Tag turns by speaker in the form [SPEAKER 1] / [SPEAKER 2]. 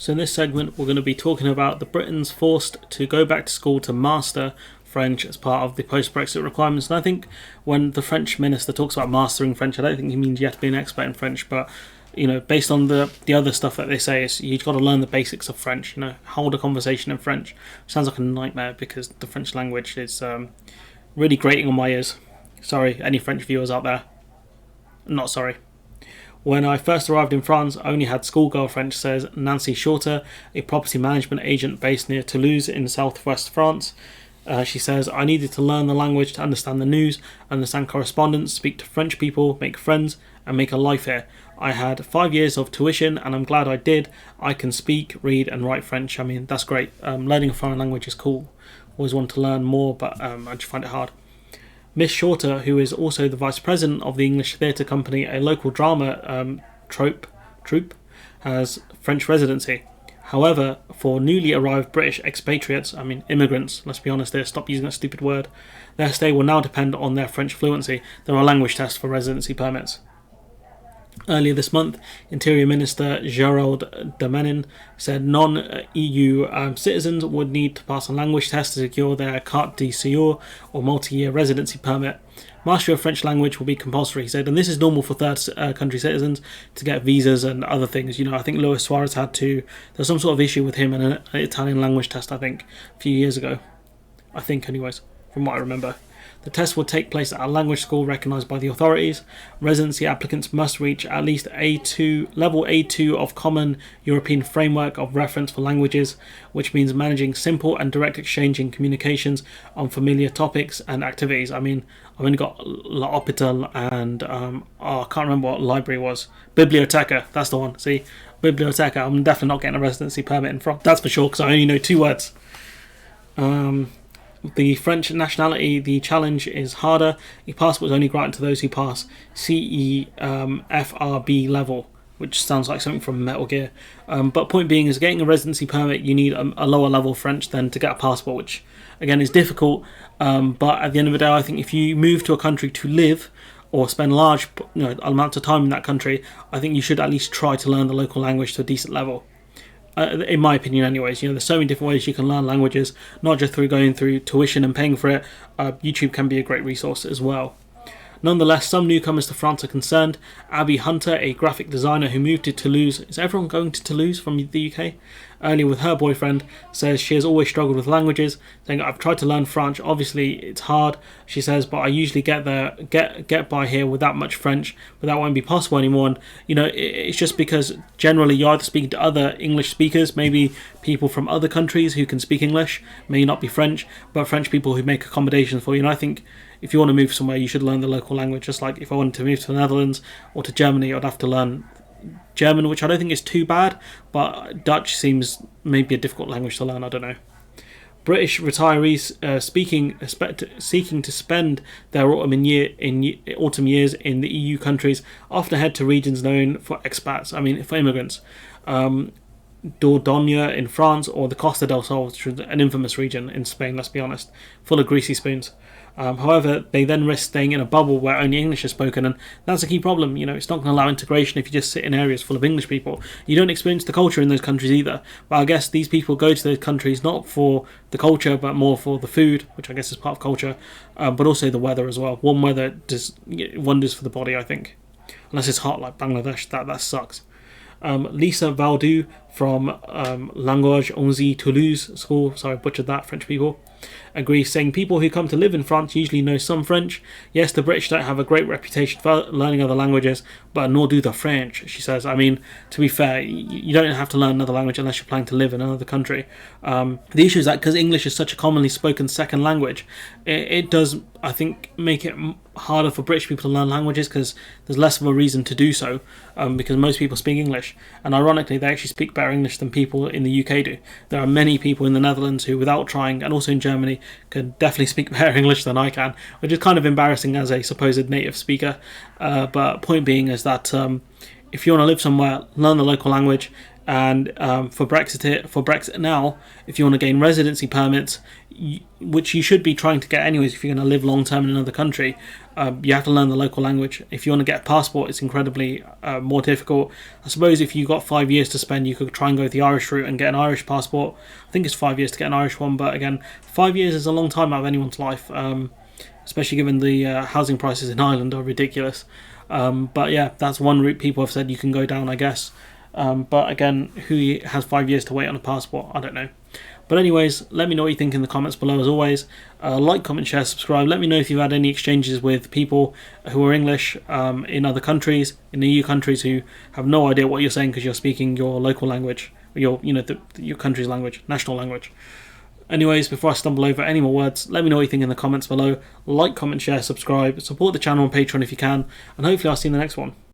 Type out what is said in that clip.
[SPEAKER 1] So in this segment, we're going to be talking about the Britons forced to go back to school to master French as part of the post-Brexit requirements. And I think when the French minister talks about mastering French, I don't think he means you have to be an expert in French, but based on the other stuff that they say, is you've got to learn the basics of French. Hold a conversation in French. Sounds like a nightmare because the French language is really grating on my ears. Sorry, any French viewers out there. Not sorry. When I first arrived in France, I only had schoolgirl French, says Nancy Shorter, a property management agent based near Toulouse in southwest France. She says, I needed to learn the language to understand the news, understand correspondence, speak to French people, make friends, and make a life here. I had 5 years of tuition, and I'm glad I did. I can speak, read, and write French. I mean, that's great. Learning a foreign language is cool. Always want to learn more, but I just find it hard. Miss Shorter, who is also the vice president of the English theatre company, a local drama troupe, has French residency. However, for newly arrived British expatriates, immigrants, let's be honest here, stop using that stupid word, their stay will now depend on their French fluency. There are language tests for residency permits. Earlier this month, Interior Minister Gérald Darmanin said non-EU citizens would need to pass a language test to secure their carte de séjour or multi-year residency permit. Mastery of French language will be compulsory, he said, and this is normal for third country citizens to get visas and other things. I think Luis Suarez had to. There's some sort of issue with him and an Italian language test, I think, a few years ago. I think, anyways, from what I remember. The test will take place at a language school recognised by the authorities. Residency applicants must reach at least level A2 of Common European Framework of Reference for Languages, which means managing simple and direct exchange in communications on familiar topics and activities. I've only got L'Hôpital and I can't remember what library was. Biblioteca, that's the one. See, Biblioteca. I'm definitely not getting a residency permit in France. That's for sure, because I only know 2 words. The French nationality, the challenge is harder. A passport is only granted to those who pass CEFRB level, which sounds like something from Metal Gear. But point being is, getting a residency permit, you need a lower level French than to get a passport, which again is difficult. But at the end of the day, I think if you move to a country to live or spend large amounts of time in that country, I think you should at least try to learn the local language to a decent level. In my opinion anyways, there's so many different ways you can learn languages, not just through going through tuition and paying for it. YouTube can be a great resource as well. Nonetheless, some newcomers to France are concerned. Abby Hunter, a graphic designer who moved to Toulouse, is everyone going to Toulouse from the UK? Earlier with her boyfriend, says she has always struggled with languages, saying, I've tried to learn French, obviously it's hard, she says, but I usually get by here without much French, but that won't be possible anymore. And it's just because generally you're either speaking to other English speakers, maybe people from other countries who can speak English, may not be French, but French people who make accommodations for you. And I think if you want to move somewhere, you should learn the local language. Just like if I wanted to move to the Netherlands or to Germany, I'd have to learn German, which I don't think is too bad, but Dutch seems maybe a difficult language to learn. I don't know. British retirees seeking to spend their autumn years in the EU countries often head to regions known for expats. For immigrants. Dordogne in France, or the Costa del Sol, which is an infamous region in Spain, let's be honest, full of greasy spoons. However, they then risk staying in a bubble where only English is spoken, and that's a key problem. It's not going to allow integration if you just sit in areas full of English people. You don't experience the culture in those countries either. But I guess these people go to those countries not for the culture, but more for the food, which I guess is part of culture, but also the weather as well. Warm weather does wonders for the body, I think. Unless it's hot like Bangladesh, that sucks. Lisa Valdu from Language 11 Toulouse School, sorry I butchered that, French people, agrees, saying people who come to live in France usually know some French. Yes, the British don't have a great reputation for learning other languages, but nor do the French, she says. To be fair, you don't have to learn another language unless you're planning to live in another country. The issue is that because English is such a commonly spoken second language, it does, I think, make it harder for British people to learn languages because there's less of a reason to do so, because most people speak English, and ironically they actually speak better English than people in the UK do. There are many people in the Netherlands who, without trying, and also in Germany, can definitely speak better English than I can, which is kind of embarrassing as a supposed native speaker, but point being is that if you want to live somewhere, learn the local language. And for Brexit now, if you want to gain residency permits, which you should be trying to get anyways if you're going to live long term in another country, you have to learn the local language. If you want to get a passport, it's incredibly more difficult. I suppose if you got 5 years to spend, you could try and go the Irish route and get an Irish passport. I think it's 5 years to get an Irish one, but again, 5 years is a long time out of anyone's life, especially given the housing prices in Ireland are ridiculous. But yeah, that's one route people have said you can go down, I guess. But again, who has 5 years to wait on a passport? I don't know. But anyways, let me know what you think in the comments below as always. Like, comment, share, subscribe. Let me know if you've had any exchanges with people who are English in other countries, in EU countries, who have no idea what you're saying because you're speaking your local language, or your country's language, national language. Anyways, before I stumble over any more words, let me know what you think in the comments below. Like, comment, share, subscribe. Support the channel on Patreon if you can. And hopefully I'll see you in the next one.